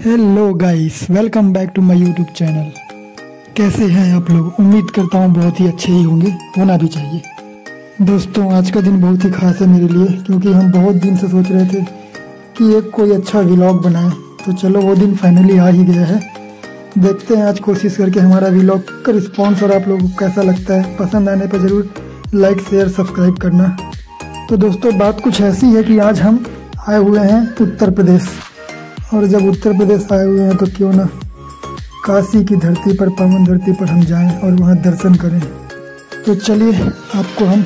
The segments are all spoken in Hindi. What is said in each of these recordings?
Hello guys, welcome back to my YouTube channel. कैसे हैं आप लोग? उम्मीद करता हूँ बहुत ही अच्छे ही होंगे, होना भी चाहिए। दोस्तों, आज का दिन बहुत ही खास है मेरे लिए, क्योंकि हम बहुत दिन से सोच रहे थे कि एक कोई अच्छा व्लॉग बनाएं। तो चलो, वो दिन फाइनली आ ही गया है। देखते हैं आज कोशिश करके हमारा व्लॉग का रिस्पॉन्स और आप लोगों को कैसा लगता है। पसंद आने पर ज़रूर लाइक शेयर सब्सक्राइब करना। तो दोस्तों, बात कुछ ऐसी है कि आज हम आए हुए हैं उत्तर प्रदेश, और जब उत्तर प्रदेश आए हुए हैं तो क्यों ना काशी की धरती पर, पावन धरती पर हम जाएं और वहां दर्शन करें। तो चलिए, आपको हम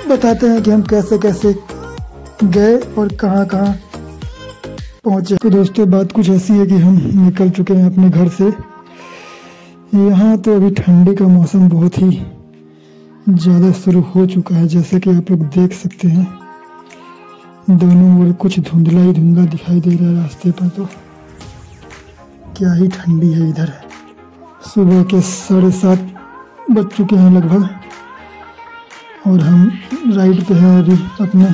बताते हैं कि हम कैसे कैसे गए और कहां कहां पहुंचे। तो दोस्तों, बात कुछ ऐसी है कि हम निकल चुके हैं अपने घर से। यहाँ तो अभी ठंडी का मौसम बहुत ही ज़्यादा शुरू हो चुका है, जैसे कि आप लोग देख सकते हैं। दोनों ओर कुछ धुंधला ही धुंधला दिखाई दे रहा है रास्ते पर। तो क्या ही ठंडी है इधर। सुबह के 7:30 बज चुके हैं लगभग, और हम राइड पे हैं अभी अपने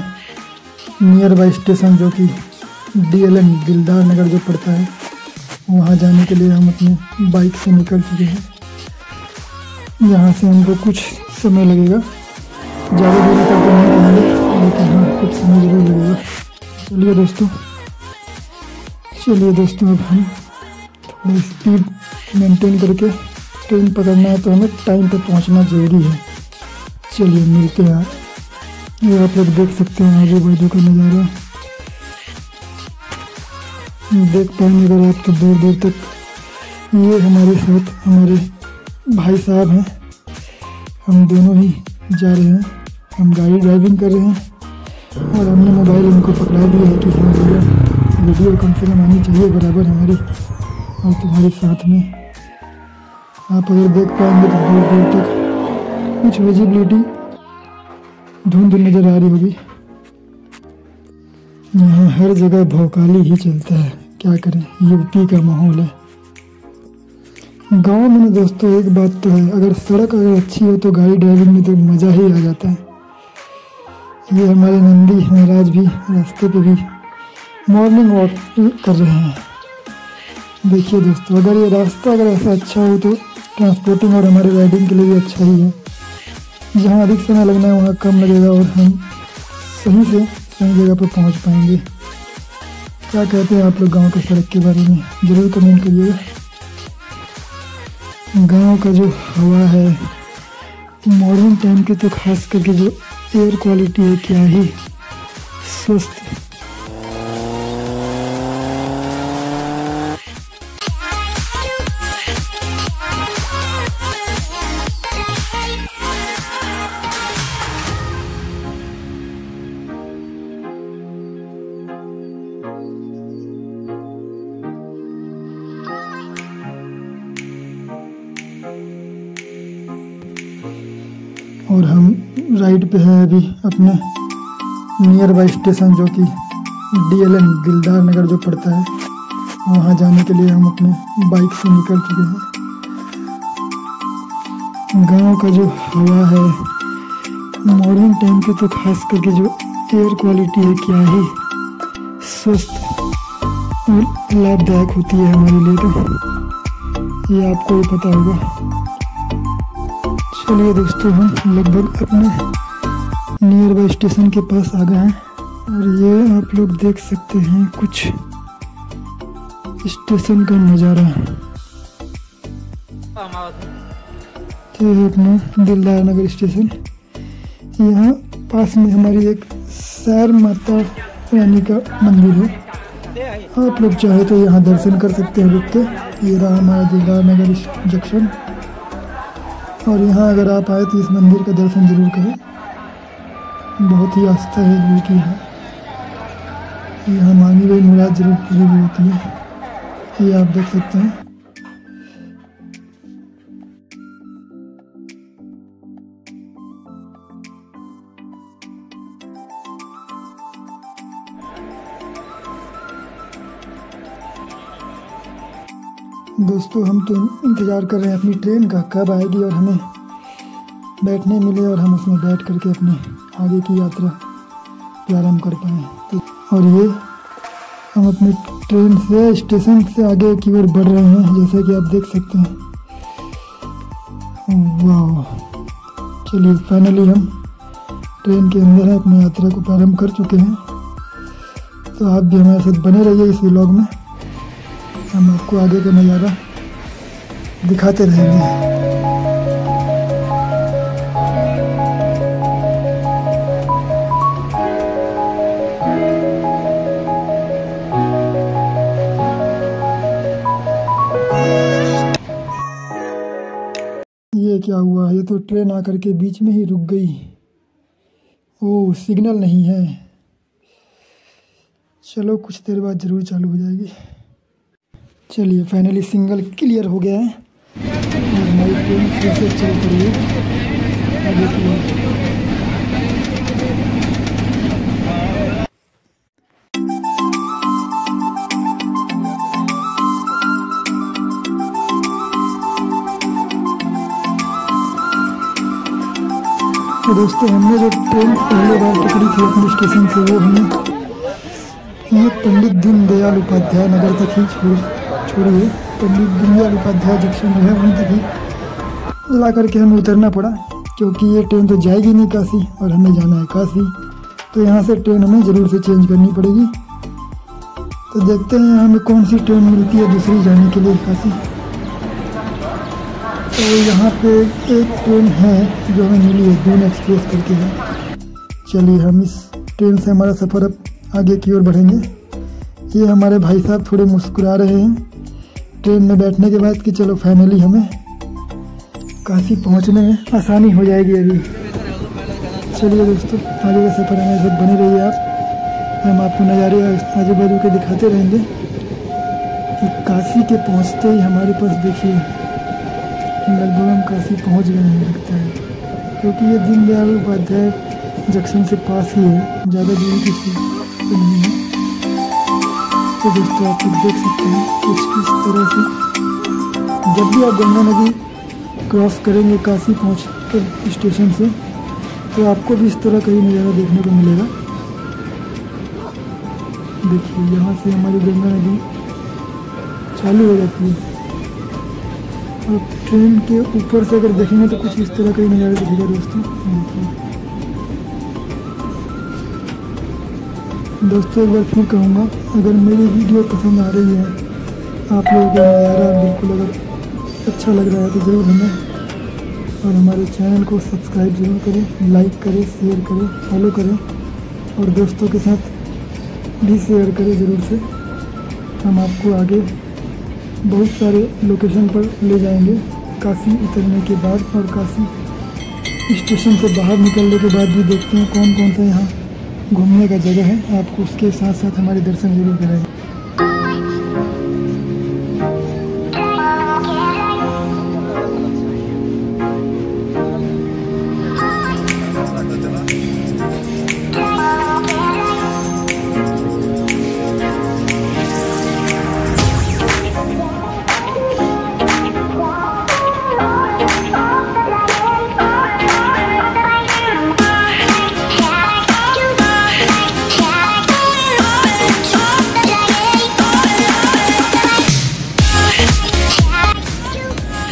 नियर बाई स्टेशन, जो कि DLN दिलदार नगर जो पड़ता है, वहाँ जाने के लिए हम अपनी बाइक से निकल चुके हैं। यहाँ से हमको कुछ समय लगेगा, ज़्यादा दूरी तक तो नहीं कहेंगे, लेकिन हाँ कुछ समय जरूर लगेगा। चलिए दोस्तों, अब हम थोड़ी स्पीड मेंटेन करके ट्रेन पकड़ना है, तो हमें टाइम पे पहुंचना जरूरी है। चलिए मिलते हैं। ये आप लोग देख सकते हैं आजू बाजू का नज़ारा, देख पाएंगे अगर आप तो दूर दूर तक। ये हमारे साथ हमारे भाई साहब हैं, हम दोनों ही जा रहे हैं। हम गाड़ी ड्राइविंग कर रहे हैं और हमने मोबाइल उनको पकड़ा दिया है कि हाँ भैया, वीडियो कम से कम आनी चाहिए बराबर हमारी और तुम्हारे साथ में। आप अगर देख पाएंगे तो दूर दूर तक कुछ विजिबिलिटी धुंध नज़र आ रही होगी। यहाँ हर जगह भौकाली ही चलता है, क्या करें, यूपी का माहौल है। गांव में ना दोस्तों, एक बात तो है, अगर सड़क अगर अच्छी हो तो गाड़ी ड्राइविंग में तो मज़ा ही आ जाता है। ये हमारे नंदी महाराज भी रास्ते पे भी मॉर्निंग वॉक कर रहे हैं। देखिए दोस्तों, अगर ये रास्ता अगर ऐसा अच्छा हो तो ट्रांसपोर्टिंग और हमारे राइडिंग के लिए भी अच्छा ही है। जहाँ अधिक समय लगना है वहाँ कम लगेगा और हम सही से सही जगह पर पहुँच पाएंगे। क्या कहते हैं आप लोग गाँव के सड़क के बारे में? ज़रूर कमेंट करिएगा। गांव का जो हवा है मॉर्निंग टाइम के, तो खास करके जो एयर क्वालिटी है, क्या ही स्वस्थ। और हम राइड पे हैं अभी अपने नियर बाई स्टेशन, जो कि DLN दिलदार नगर जो पड़ता है, वहाँ जाने के लिए हम अपने बाइक से निकल चुके हैं। गांव का जो हवा है मॉर्निंग टाइम के, तो खास करके जो एयर क्वालिटी है, क्या ही स्वस्थ और लाभदायक होती है हमारे लिए। तो ये आपको भी पता होगा। चलिए दोस्तों, हम लगभग अपने नियर बाई स्टेशन के पास आ गए हैं, और ये आप लोग देख सकते हैं कुछ स्टेशन का नज़ारा। तो ये अपना दिलदार नगर स्टेशन, यहाँ पास में हमारी एक सैर माता रानी का मंदिर है। आप लोग चाहे तो यहाँ दर्शन कर सकते हैं रुक के। ये रहा हमारा दिलदार नगर जंक्शन, और यहाँ अगर आप आए तो इस मंदिर का दर्शन जरूर करें। बहुत ही आस्था है दिल की है। यहाँ मांगी गई मुराद जरूर पूरी भी होती है, ये आप देख सकते हैं। दोस्तों, हम तो इंतज़ार कर रहे हैं अपनी ट्रेन का, कब आएगी और हमें बैठने मिले और हम उसमें बैठ करके अपनी आगे की यात्रा प्रारंभ कर पाएँ। और ये हम अपने ट्रेन से स्टेशन से आगे की ओर बढ़ रहे हैं, जैसा कि आप देख सकते हैं। वाह, चलिए फाइनली हम ट्रेन के अंदर है, अपनी यात्रा को प्रारंभ कर चुके हैं। तो आप भी हमारे साथ बने रहिए इस व्लॉग में, हम आपको आगे का नज़ारा दिखाते रहेंगे। ये क्या हुआ? ये तो ट्रेन आकर के बीच में ही रुक गई। ओह, सिग्नल नहीं है। चलो कुछ देर बाद ज़रूर चालू हो जाएगी। चलिए फाइनली सिग्नल क्लियर हो गया है और हमारी ट्रेन फिर से चल पड़ी है आगे की ओर। तो दोस्तों, हमने जो ट्रेन पहले बार पकड़ी थी अपने स्टेशन से, वो हमें ये पंडित दीनदयाल उपाध्याय नगर तक ही छोड़िए पंडित दीनदयाल उपाध्याय जंक्शन जो है वहीं तक ही ला करके हमें उतरना पड़ा, क्योंकि ये ट्रेन तो जाएगी नहीं काशी और हमें जाना है काशी। तो यहाँ से ट्रेन हमें ज़रूर से चेंज करनी पड़ेगी। तो देखते हैं हमें कौन सी ट्रेन मिलती है दूसरी जाने के लिए काशी। तो यहाँ पे एक ट्रेन है जो हमें मिली है, दून एक्सप्रेस करके है। चलिए हम इस ट्रेन से हमारा सफ़र अब आगे की ओर बढ़ेंगे। ये हमारे भाई साहब थोड़े मुस्कुरा रहे हैं ट्रेन में बैठने के बाद कि चलो फाइनली हमें काशी पहुँचने में आसानी हो जाएगी अभी। चलिए दोस्तों, आगे का सफ़र हमारे साथ बने रहिए आप। हम आपको नज़ारे आजू बाजू के दिखाते रहेंगे कि काशी के पहुँचते ही हमारे पास देखिए लगभग हम काशी पहुंच गए हैं लगता है, क्योंकि ये दीनदयाल उपाध्याय जंक्शन से पास ही है, ज़्यादा दूरी की नहीं है। तो दोस्तों आप लोग देख सकते हैं कुछ इस तरह से जब भी आप गंगा नदी क्रॉस करेंगे काशी पहुंच कर स्टेशन से, तो आपको भी इस तरह का ही नज़ारा देखने को मिलेगा। देखिए यहाँ से हमारी गंगा नदी चालू हो जाती है और ट्रेन के ऊपर से अगर देखेंगे तो कुछ इस तरह का ही नज़ारा दिखेगा दोस्तों। दोस्तों एक बार फिर कहूँगा, अगर मेरी वीडियो पसंद आ रही है, आप लोगों को नज़ारा बिल्कुल अगर अच्छा लग रहा है, तो ज़रूर हमें और हमारे चैनल को सब्सक्राइब ज़रूर करें, लाइक करें, शेयर करें, फॉलो करें और दोस्तों के साथ भी शेयर करें ज़रूर से। हम आपको आगे बहुत सारे लोकेशन पर ले जाएंगे काशी उतरने के बाद, और काशी स्टेशन से बाहर निकलने के बाद भी देखते हैं कौन कौन सा यहाँ घूमने का जगह है। आपको उसके साथ साथ हमारे दर्शन जरूर कराएंगे।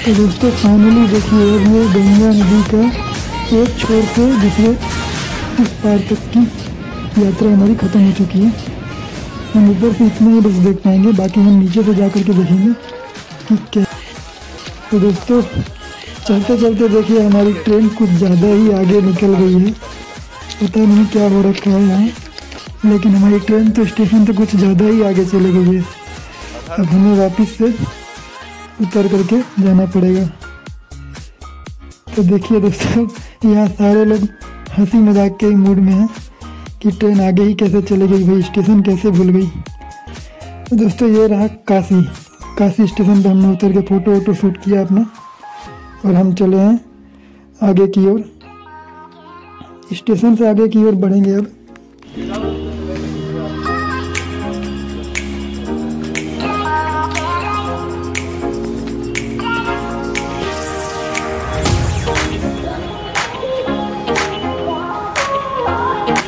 तो दोस्तों फाइनली देखिए ये गंगा नदी का एक छोर से दूसरे उस पार तक की यात्रा हमारी ख़त्म हो चुकी है। हम ऊपर से इतना ही बस देख पाएंगे, बाकी हम नीचे से जा कर के देखेंगे कि क्या। तो दोस्तों चलते चलते देखिए हमारी ट्रेन कुछ ज़्यादा ही आगे निकल गई है, पता नहीं क्या हो रखा है यहाँ, लेकिन हमारी ट्रेन तो स्टेशन से कुछ ज़्यादा ही आगे चली गई है। अब हमें वापस से उतर करके जाना पड़ेगा। तो देखिए दोस्तों यहाँ सारे लोग हंसी मजाक के मूड में हैं कि ट्रेन आगे ही कैसे चली गई भाई, स्टेशन कैसे भूल गई। तो दोस्तों ये रहा काशी स्टेशन पे हमने उतर के फ़ोटो शूट किया अपना, और हम चले हैं आगे की ओर। स्टेशन से आगे की ओर बढ़ेंगे अब।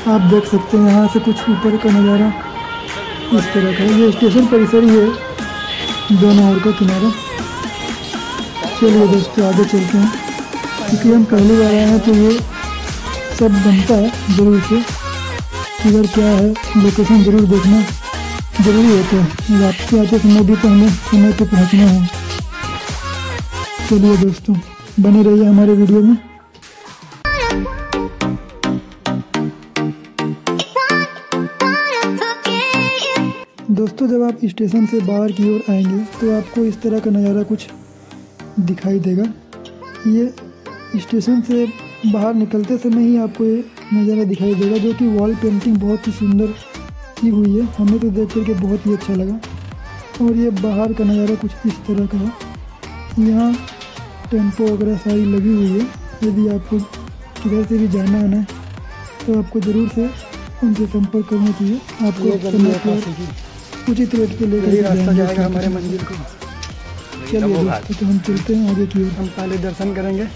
आप देख सकते हैं यहाँ से कुछ ऊपर का नज़ारा इस तरह का। ये स्टेशन परिसर ही है, दोनों ओर का किनारा। चलिए दोस्तों आगे चलते हैं, क्योंकि हम पहली बार आए हैं तो ये सब बनता है जरूर से। इधर क्या है लोकेशन जरूर देखना जरूरी होता है, वापसी आते समय भी तो हमें समय पे पहुँचना है। चलिए दोस्तों बने रहिए हमारे वीडियो में। दोस्तों जब आप स्टेशन से बाहर की ओर आएंगे तो आपको इस तरह का नज़ारा कुछ दिखाई देगा। ये स्टेशन से बाहर निकलते समय ही आपको ये नज़ारा दिखाई देगा, जो कि वॉल पेंटिंग बहुत ही सुंदर की हुई है। हमें तो देख कर के बहुत ही अच्छा लगा। और ये बाहर का नज़ारा कुछ इस तरह का है। यहाँ टेम्पो वगैरह सारी लगी हुई है। यदि आपको किधर से भी जाना आना है तो आपको ज़रूर से उनसे संपर्क करना चाहिए। आपको उचित रेट पे लेकर रास्ता जाएगा हमारे मंदिर को। चलिए दोस्तों तो हम चलते हैं आगे की ओर। हम पहले दर्शन करेंगे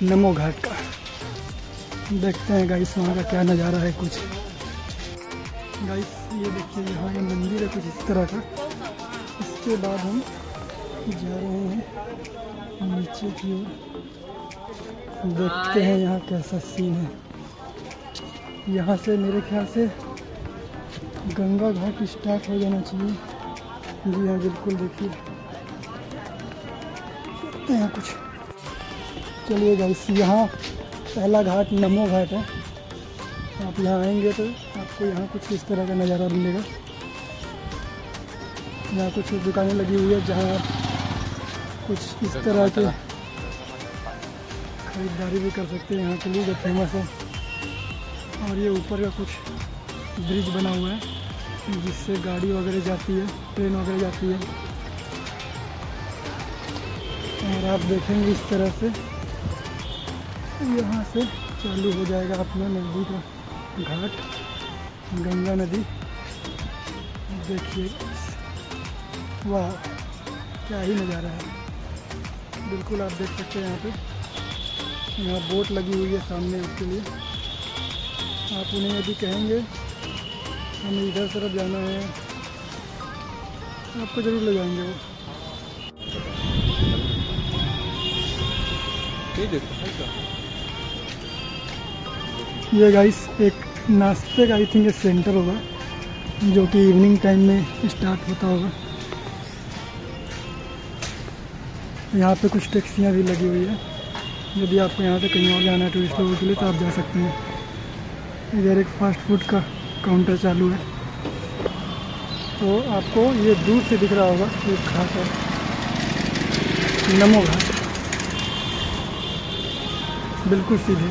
नमो घाट का, देखते हैं गाइस वहाँ का क्या नज़ारा है कुछ। गाइस ये देखिए यहाँ ये मंदिर है कुछ इस तरह का। इसके बाद हम जा रहे हैं नीचे की ओर, देखते हैं यहाँ कैसा सीन है। यहाँ से मेरे ख्याल से गंगा घाट स्टार्ट हो जाना चाहिए। जी हाँ बिल्कुल, देखिए देखते हैं कुछ। चलिए गाइस यहाँ पहला घाट नमो घाट है। आप यहाँ आएंगे तो आपको यहाँ कुछ इस तरह का नज़ारा मिलेगा। यहाँ कुछ दुकानें लगी हुई है जहाँ आप कुछ इस तरह के खरीदारी भी कर सकते हैं। यहाँ के लिए जो फेमस है। और ये ऊपर का कुछ ब्रिज बना हुआ है जिससे गाड़ी वगैरह जाती है, ट्रेन वगैरह जाती है। और आप देखेंगे इस तरह से यहाँ से चालू हो जाएगा अपना नदी का घाट, गंगा नदी। देखिए वाह क्या ही नज़ारा है। बिल्कुल आप देख सकते हैं यहाँ पे। यहाँ बोट लगी हुई है सामने उसके लिए। आप उन्हें यदि कहेंगे हमें इधर तरफ जाना है आपको ज़रूर ले जाएंगे वो। ये गाइस एक नाश्ते का आई थिंक सेंटर होगा जो कि इवनिंग टाइम में स्टार्ट होता होगा। यहाँ पे कुछ टैक्सियाँ भी लगी हुई है। यदि आपको यहाँ से कहीं और जाना है टूरिस्ट लोगों के लिए तो आप जा सकते हैं। इधर एक फास्ट फूड का काउंटर चालू है। तो आपको ये दूर से दिख रहा होगा एक घाट है नमो घाट, बिल्कुल सीधे।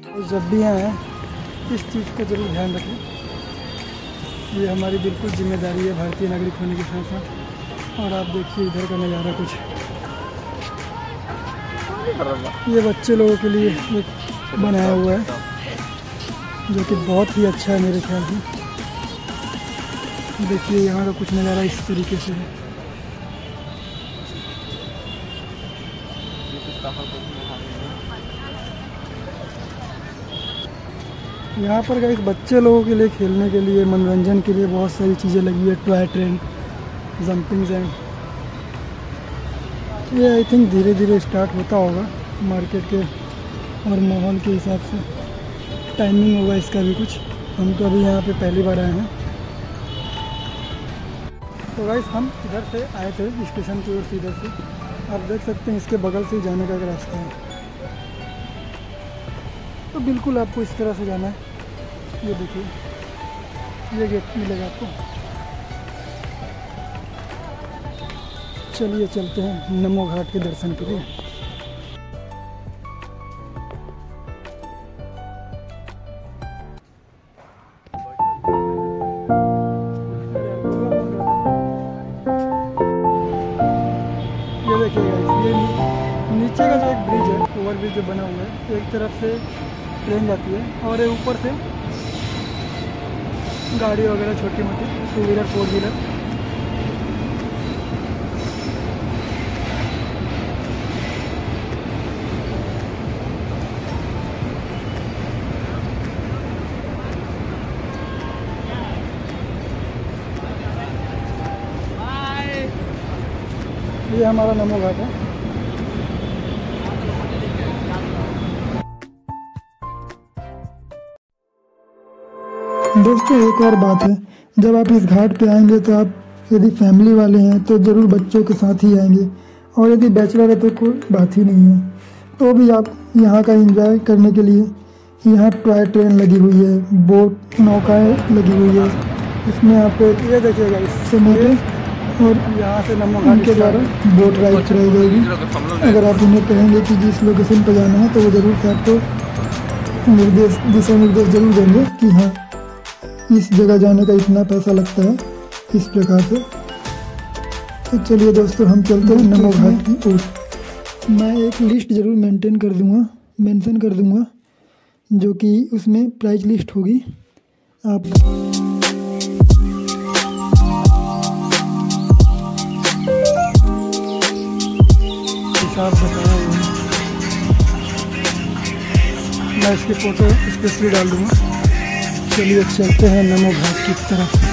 तो जब भी आए इस चीज़ का जरूर ध्यान रखें। ये हमारी बिल्कुल जिम्मेदारी है भारतीय नागरिक होने के साथ साथ। और आप देखिए इधर का नज़ारा कुछ। ये बच्चे लोगों के लिए एक बनाया हुआ है जो कि बहुत ही अच्छा है मेरे ख्याल से। देखिए यहाँ का कुछ नज़ारा इस तरीके से है। यहाँ पर गाइस बच्चे लोगों के लिए खेलने के लिए, मनोरंजन के लिए बहुत सारी चीज़ें लगी है। Toy train, jumping jam. ये आई थिंक धीरे धीरे स्टार्ट होता होगा मार्केट के और माहौल के हिसाब से। टाइमिंग होगा इसका भी कुछ। हम तो अभी यहाँ पे पहली बार आए हैं। तो गाइस हम इधर से आए थे स्टेशन की ओर से। इधर से आप देख सकते हैं इसके बगल से जाने का रास्ता है। तो बिल्कुल आपको इस तरह से जाना है। ये देखिए ये गेट मिलेगा आपको। चलिए चलते हैं नमो घाट के दर्शन के लिए। ये देखिए ये नीचे का जो एक ब्रिज है, ओवर ब्रिज जो बना हुआ है, एक तरफ से ट्रेन जाती है और ऊपर से गाड़ी वगैरह छोटी मोटी 2 व्हीलर 4 व्हीलर। ये हमारा नमो घाट है। दोस्तों एक और बात है, जब आप इस घाट पे आएंगे तो आप यदि फैमिली वाले हैं तो ज़रूर बच्चों के साथ ही आएंगे, और यदि बैचलर है तो कोई बात ही नहीं है। तो भी आप यहाँ का एंजॉय करने के लिए यहाँ टॉय ट्रेन लगी हुई है, बोट नौकाएँ लगी हुई है, इसमें आपको ये देखिएगा इससे मोटे और यहाँ से नमो घाट के द्वारा बोट राइड कराई जाएगी। अगर आप उन्हें कहेंगे कि जिस लोकेशन पर जाना है तो वो ज़रूर से आपको दिशा निर्देश जरूर देंगे कि हाँ इस जगह जाने का इतना पैसा लगता है, इस प्रकार से। तो चलिए दोस्तों हम चलते हैं नमो घाट की ओर। मैं एक लिस्ट ज़रूर मेंशन कर दूंगा जो कि उसमें प्राइस लिस्ट होगी। आप हिसाब बताया मैं इसकी फ़ोटो स्पेशली डाल दूँगा। चलिए चलते हैं नमो घाट की तरफ।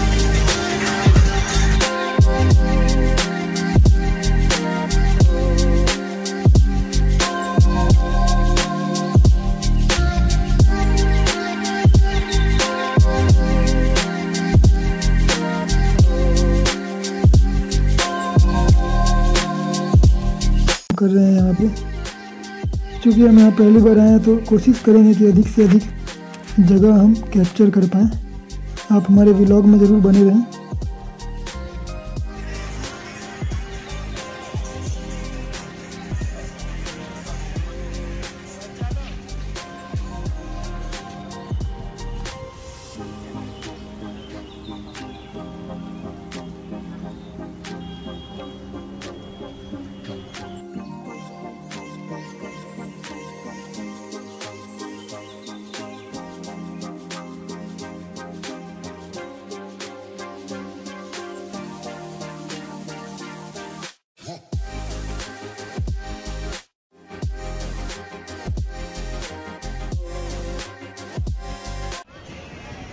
कर रहे हैं यहाँ पे, क्योंकि हम यहाँ पहली बार आए हैं तो कोशिश करेंगे कि अधिक से अधिक जगह हम कैप्चर कर पाएँ। आप हमारे व्लॉग में ज़रूर बने रहें।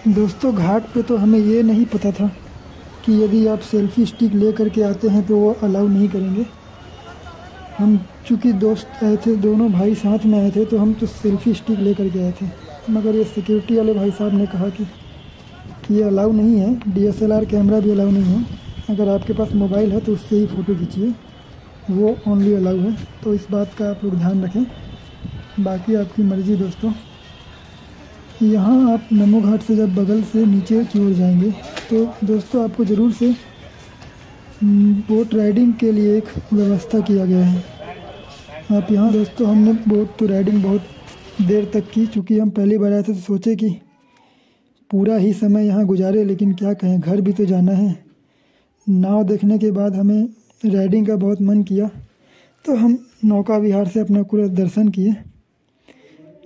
दोस्तों घाट पे तो हमें ये नहीं पता था कि यदि आप सेल्फ़ी स्टिक ले करके आते हैं तो वो अलाउ नहीं करेंगे। हम चूँकि दोस्त आए थे, दोनों भाई साथ में आए थे, तो हम तो सेल्फ़ी स्टिक ले करके आए थे, मगर ये सिक्योरिटी वाले भाई साहब ने कहा कि ये अलाउ नहीं है, DSLR कैमरा भी अलाउ नहीं है, अगर आपके पास मोबाइल है तो उससे ही फ़ोटो खींचिए, वो ओनली अलाउ है। तो इस बात का आप लोग ध्यान रखें, बाकी आपकी मर्ज़ी दोस्तों। यहाँ आप नमो घाट से जब बगल से नीचे की ओर जाएंगे तो दोस्तों आपको ज़रूर से बोट राइडिंग के लिए एक व्यवस्था किया गया है। आप यहाँ दोस्तों हमने बोट तो राइडिंग बहुत देर तक की, चूँकि हम पहली बार आए थे तो सोचे कि पूरा ही समय यहाँ गुजारे, लेकिन क्या कहें घर भी तो जाना है। नाव देखने के बाद हमें राइडिंग का बहुत मन किया तो हम नौका विहार से अपना पूरा दर्शन किए,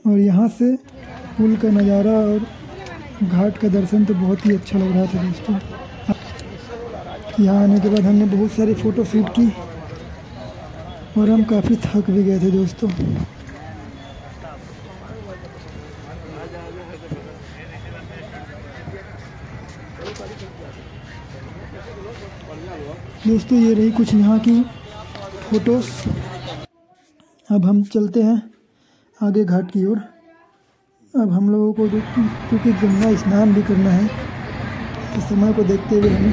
और यहाँ से पुल का नज़ारा और घाट का दर्शन तो बहुत ही अच्छा लग रहा था दोस्तों। यहाँ आने के बाद हमने बहुत सारी फ़ोटो शूट की और हम काफ़ी थक भी गए थे दोस्तों। दोस्तों ये रही कुछ यहाँ की फ़ोटोज़। अब हम चलते हैं आगे घाट की ओर। अब हम लोगों को क्योंकि गंगा स्नान भी करना है तो समय को देखते हुए हमें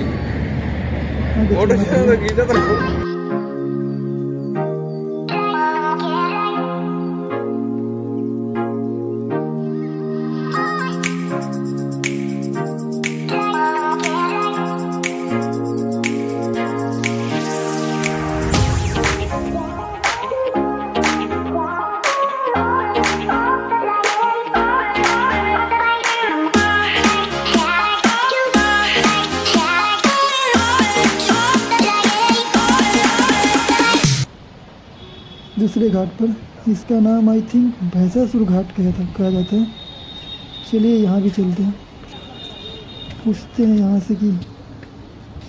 आगे चलना है। दूसरे घाट पर, इसका नाम आई थिंक भैंसासुर घाट कहा जाता है। चलिए यहाँ भी चलते हैं, पूछते हैं यहाँ से कि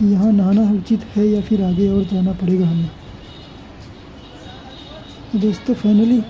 यहाँ नहाना उचित है या फिर आगे और जाना पड़ेगा हमें। तो दोस्तों फाइनली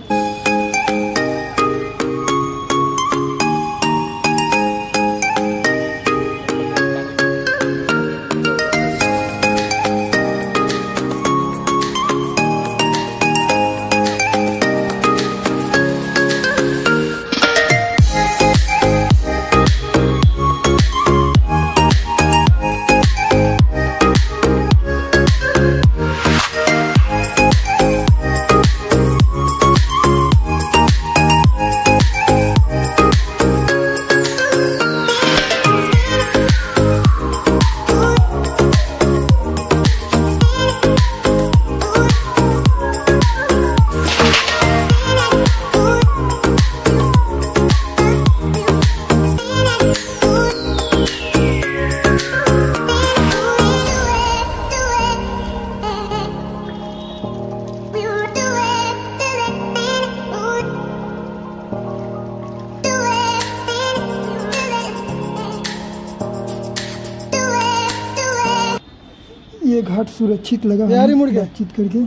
घाट सुरक्षित लगा हमें बातचीत करके,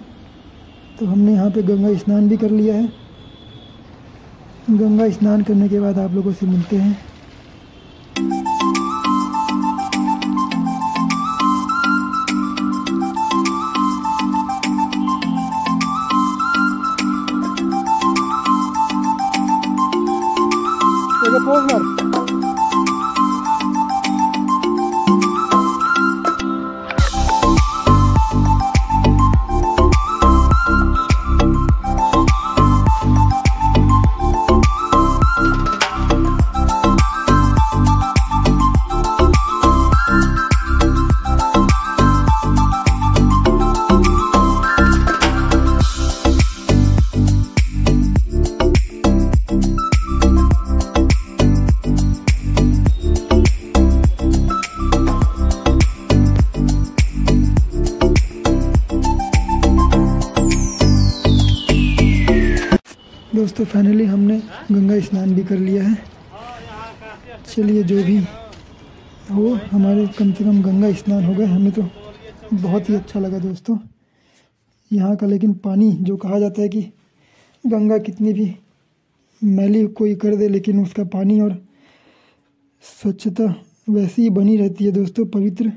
तो हमने यहाँ पे गंगा स्नान भी कर लिया है। गंगा स्नान करने के बाद आप लोगों से मिलते हैं। पोज मार। दोस्तों फाइनली हमने गंगा स्नान भी कर लिया है। चलिए जो भी हो, हमारे कम से कम गंगा स्नान हो गए। हमें तो बहुत ही अच्छा लगा दोस्तों यहाँ का। लेकिन पानी, जो कहा जाता है कि गंगा कितनी भी मैली कोई कर दे, लेकिन उसका पानी और स्वच्छता वैसी ही बनी रहती है दोस्तों, पवित्र।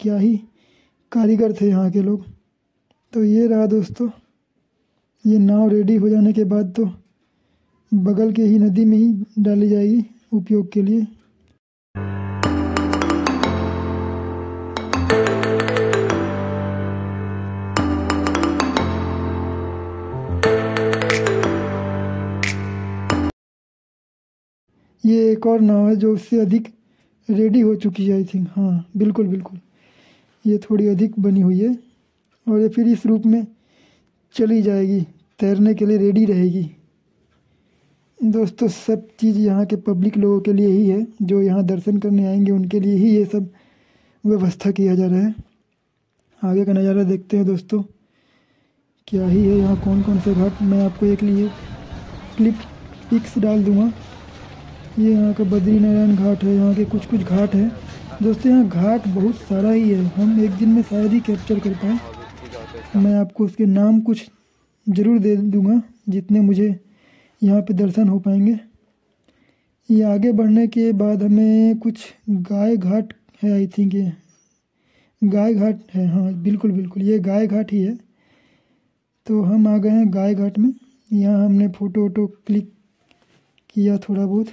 क्या ही कारीगर थे यहाँ के लोग। तो ये रहा दोस्तों, ये नाव रेडी हो जाने के बाद तो बगल के ही नदी में ही डाली जाएगी उपयोग के लिए। ये एक और नाव है जो उससे अधिक रेडी हो चुकी है, आई थिंक। हाँ बिल्कुल बिल्कुल, ये थोड़ी अधिक बनी हुई है और ये फिर इस रूप में चली जाएगी, तैरने के लिए रेडी रहेगी। दोस्तों सब चीज़ यहाँ के पब्लिक लोगों के लिए ही है, जो यहाँ दर्शन करने आएंगे उनके लिए ही ये सब व्यवस्था किया जा रहा है। आगे का नज़ारा देखते हैं दोस्तों, क्या ही है यहाँ, कौन कौन से घाट। मैं आपको एक लिए क्लिप पिक्स डाल दूँगा। ये यहाँ का बद्रीनारायण घाट है, यहाँ के कुछ कुछ घाट है दोस्तों। यहाँ घाट बहुत सारा ही है, हम एक दिन में शायद ही कैप्चर कर पाएँ। मैं आपको उसके नाम कुछ ज़रूर दे दूँगा जितने मुझे यहाँ पे दर्शन हो पाएंगे। ये आगे बढ़ने के बाद हमें कुछ गाय घाट है, आई थिंक ये गाय घाट है। हाँ बिल्कुल बिल्कुल, ये गाय घाट ही है। तो हम आ गए हैं गाय घाट में। यहाँ हमने फ़ोटो वोटो क्लिक किया थोड़ा बहुत।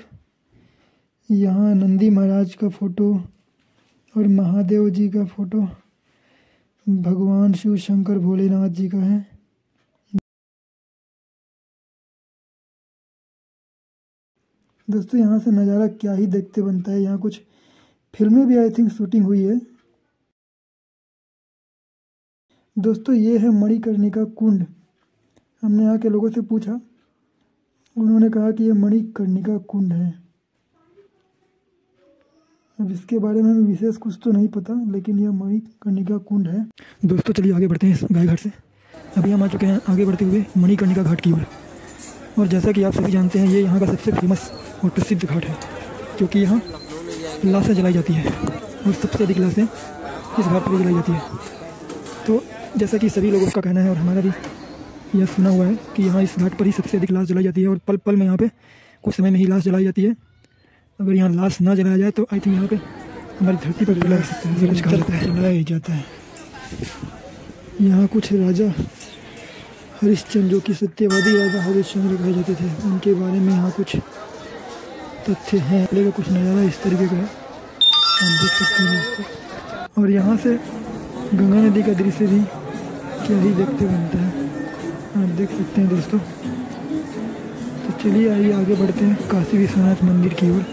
यहाँ नंदी महाराज का फ़ोटो और महादेव जी का फ़ोटो, भगवान शिव शंकर भोलेनाथ जी का है। दोस्तों यहाँ से नज़ारा क्या ही देखते बनता है। यहाँ कुछ फिल्में भी आई थिंक शूटिंग हुई है। दोस्तों ये है मणिकर्णिका कुंड। हमने यहाँ के लोगों से पूछा, उन्होंने कहा कि ये मणिकर्णिका कुंड है। अब इसके बारे में हमें विशेष कुछ तो नहीं पता, लेकिन यह मणिकर्णिका कुंड है। दोस्तों चलिए आगे बढ़ते हैं इस गाय घाट से। अभी हम आ चुके हैं आगे बढ़ते हुए मणिकर्णिका घाट की ओर। और जैसा कि आप सभी जानते हैं, ये यहाँ का सबसे फेमस और प्रसिद्ध घाट है, क्योंकि यहाँ लाशें जलाई जाती है और सबसे अधिक लाशें इस घाट पर जलाई जाती है। तो जैसा कि सभी लोगों का कहना है और हमारा भी यह सुना हुआ है कि यहाँ इस घाट पर ही सबसे अधिक लाश जलाई जाती है और पल पल में यहाँ पे कुछ समय में ही लाश जलाई जाती है। अगर यहाँ लाश ना जलाया जाए तो आई थिंक यहाँ पे हमारी धरती पर जला जलाया जाता है। यहाँ कुछ राजा हरिश्चंद्र, जो कि सत्यवादी राजा हरिश्चंद्र कहे जाते थे, उनके बारे में यहाँ कुछ तथ्य हैं। पहले का कुछ नज़ारा इस तरीके का है, आप देख सकते हैं दोस्तों। और यहाँ से गंगा नदी का दृश्य भी क्या ही देखते बनता है। आप देख सकते हैं दोस्तों। तो चलिए आइए आगे बढ़ते हैं काशी विश्वनाथ मंदिर की ओर।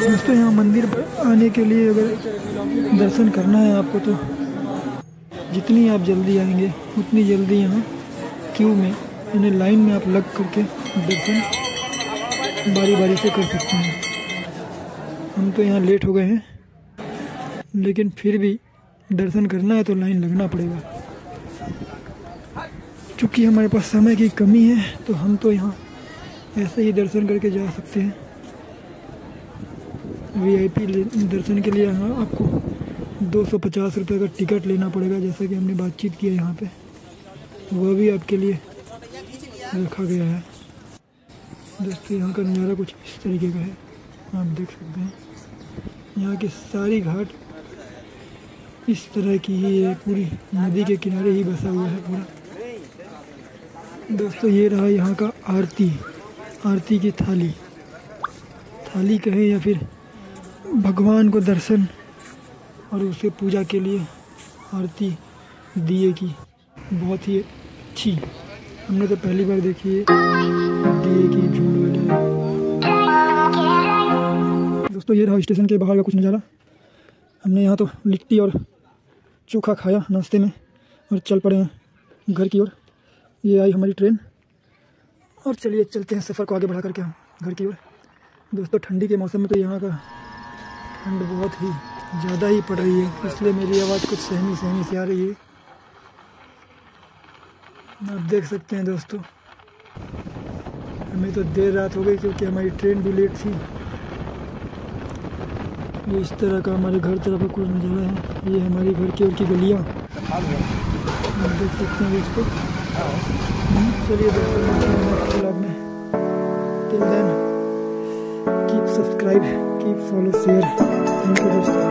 दोस्तों यहाँ मंदिर पर आने के लिए अगर दर्शन करना है आपको तो जितनी आप जल्दी आएंगे उतनी जल्दी यहाँ क्यू में यानी लाइन में आप लग करके दर्शन बारी बारी से कर सकते हैं। हम तो यहाँ लेट हो गए हैं, लेकिन फिर भी दर्शन करना है तो लाइन लगना पड़ेगा। चूँकि हमारे पास समय की कमी है तो हम तो यहाँ ऐसे ही दर्शन करके जा सकते हैं। VIP दर्शन के लिए यहाँ आपको 250 रुपये का टिकट लेना पड़ेगा, जैसा कि हमने बातचीत की है यहाँ पे, वह भी आपके लिए रखा गया है। दोस्तों यहाँ का नज़ारा कुछ इस तरीके का है, आप देख सकते हैं। यहाँ की सारी घाट इस तरह की ही है, पूरी नदी के किनारे ही बसा हुआ है पूरा। दोस्तों ये रहा यहाँ का आरती की थाली कहें या फिर भगवान को दर्शन और उसे पूजा के लिए आरती दिए की बहुत ही अच्छी, हमने तो पहली बार देखी है दिए की झूल वाली। दोस्तों ये रहा स्टेशन के बाहर का कुछ नज़ारा। हमने यहाँ तो लिट्टी और चोखा खाया नाश्ते में और चल पड़े हैं घर की ओर। ये आई हमारी ट्रेन और चलिए चलते हैं सफ़र को आगे बढ़ा करके हम घर की ओर। दोस्तों ठंडी के मौसम में तो यहाँ का ठंड बहुत ही ज़्यादा ही पड़ रही है, इसलिए मेरी आवाज़ कुछ सहमी सी आ रही है। आप देख सकते हैं दोस्तों, हमें तो देर रात हो गई क्योंकि हमारी ट्रेन भी लेट थी। ये इस तरह का हमारे घर तरफ का कुछ नज़ारा है। ये हमारी घर की ओर की गलियाँ आप देख सकते हैं दोस्तों। चलिए दोस्तों नेक्स्ट व्लॉग में, till then keep subscribe, keep follow, share. Thank you दोस्तों।